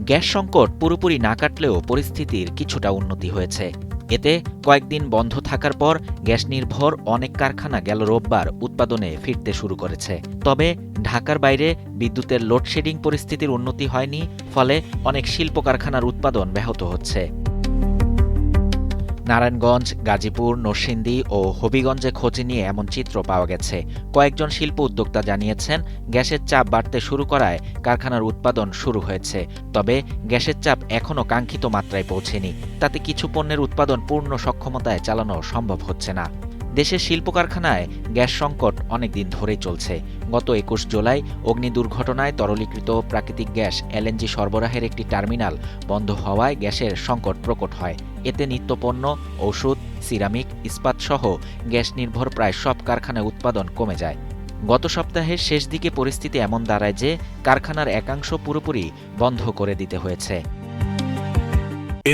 Gas সংকট পুরোপুরি না কাটলেও পরিস্থিতির কিছুটা উন্নতি হয়েছে। এতে কয়েকদিন বন্ধ থাকার পর গ্যাস নির্ভর অনেক কারখানা গেল রোববার উৎপাদনে ফিরতে শুরু করেছে। তবে ঢাকার বাইরে বিদ্যুতের লোডশেডিং পরিস্থিতির উন্নতি হয়নি, ফলে অনেক শিল্প কারখানার উৎপাদন ব্যাহত হচ্ছে। নারায়ণগঞ্জ, গাজীপুর, নরসিংদী ও হবিগঞ্জে খোঁজ নিয়ে এমন চিত্র পাওয়া গেছে। কয়েকজন শিল্প উদ্যোক্তা জানিয়েছেন, গ্যাসের চাপ বাড়তে শুরু করায় কারখানার উৎপাদন শুরু হয়েছে। তবে গ্যাসের চাপ এখনও কাঙ্ক্ষিত মাত্রায় পৌঁছেনি। তাতে কিছু পণ্যের উৎপাদন পূর্ণ সক্ষমতায় চালানো সম্ভব হচ্ছে না। দেশের শিল্প কারখানায় গ্যাস সংকট অনেকদিন ধরেই চলছে। গত ২১ জুলাই অগ্নি দুর্ঘটনায় তরলীকৃত প্রাকৃতিক গ্যাস এলএনজি সরবরাহের একটি টার্মিনাল বন্ধ হওয়ায় গ্যাসের সংকট প্রকট হয়। এতে নিত্যপণ্য, ওষুধ, সিরামিক, ইস্পাতসহ গ্যাস নির্ভর প্রায় সব কারখানায় উৎপাদন কমে যায়। গত সপ্তাহের শেষ দিকে পরিস্থিতি এমন দাঁড়ায় যে কারখানার একাংশ পুরোপুরি বন্ধ করে দিতে হয়েছে।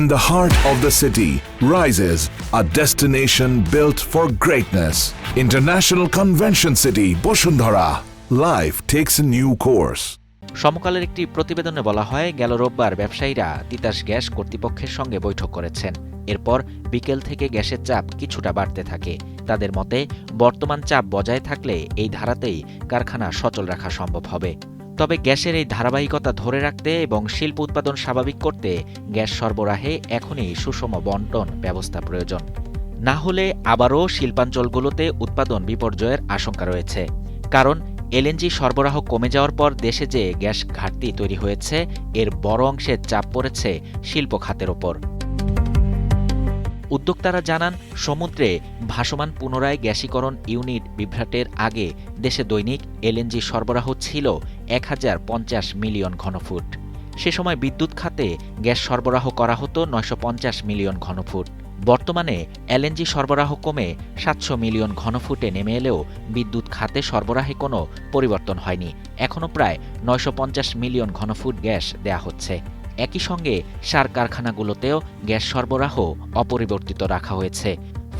In the heart of the city rises a destination built for greatness. International Convention City, Bosundhara. Life takes a new course. সমকালের একটি প্রতিবেদনে বলা হয়, গেল রোববার ব্যবসায়ীরা তিতাস গ্যাস কর্তৃপক্ষের সঙ্গে বৈঠক করেছেন। এরপর বিকেল থেকে গ্যাসের চাপ কিছুটা বাড়তে থাকে। তাদের মতে, বর্তমান চাপ বজায় থাকলে এই ধারাতেই কারখানা সচল রাখা সম্ভব হবে। তবে গ্যাসের এই ধারাবাহিকতা ধরে রাখতে এবং শিল্প উৎপাদন স্বাভাবিক করতে গ্যাস সরবরাহে এখনই সুষম বণ্টন ব্যবস্থা প্রয়োজন। না হলে আবারও শিল্পাঞ্চলগুলোতে উৎপাদন বিপর্যয়ের আশঙ্কা রয়েছে। কারণ এলএনজি সরবরাহ কমে যাওয়ার পর দেশে যে গ্যাস ঘাটতি তৈরি হয়েছে, এর বড় অংশের চাপ পড়েছে শিল্প খাতের ওপর। উদ্যোক্তারা জানান, সমুদ্রে ভাসমান পুনরায় গ্যাসীকরণ ইউনিট বিভ্রাটের আগে দেশে দৈনিক এলএনজি সরবরাহ ছিল ১,০৫০ মিলিয়ন ঘনফুট। সে সময় বিদ্যুৎ খাতে গ্যাস সরবরাহ করা হতো ৯৫০ মিলিয়ন ঘনফুট। বর্তমানে এলএনজি সরবরাহ কমে ৭০০ মিলিয়ন ঘনফুটে নেমে এলেও বিদ্যুৎ খাতে সরবরাহে কোনো পরিবর্তন হয়নি। এখনও প্রায় ৯৫০ মিলিয়ন ঘনফুট গ্যাস দেয়া হচ্ছে। একই সঙ্গে সার কারখানাগুলোতেও গ্যাস সরবরাহ অপরিবর্তিত রাখা হয়েছে।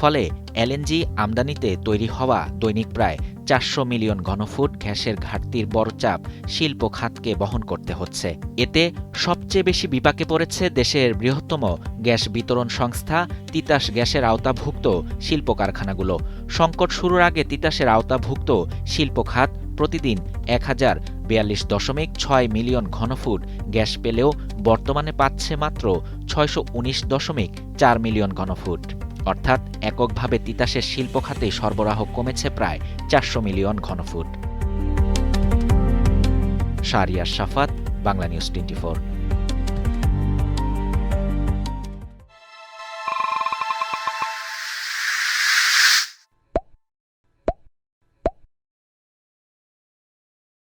ফলে এলএনজি আমদানিতে তৈরি হওয়া দৈনিক প্রায় ৪০০ মিলিয়ন ঘনফুট গ্যাসের ঘাটতির বড় চাপ শিল্প খাতকে বহন করতে হচ্ছে। এতে সবচেয়ে বেশি বিপাকে পড়েছে দেশের বৃহত্তম গ্যাস বিতরণ সংস্থা তিতাস গ্যাসের আওতাভুক্ত শিল্প কারখানাগুলো। সংকট শুরুর আগে তিতাসের আওতাভুক্ত শিল্প খাত প্রতিদিন ১,০৪২.৬ মিলিয়ন ঘনফুট গ্যাস পেলেও বর্তমানে পাচ্ছে মাত্র ৬১৯.৪ মিলিয়ন ঘনফুট। অর্থাৎ এককভাবে তিতাসের শিল্প খাতে সরবরাহ কমেছে প্রায় ৪০০ মিলিয়ন ঘনফুট। শাহরিয়ার শাফাত, বাংলা নিউজ 24।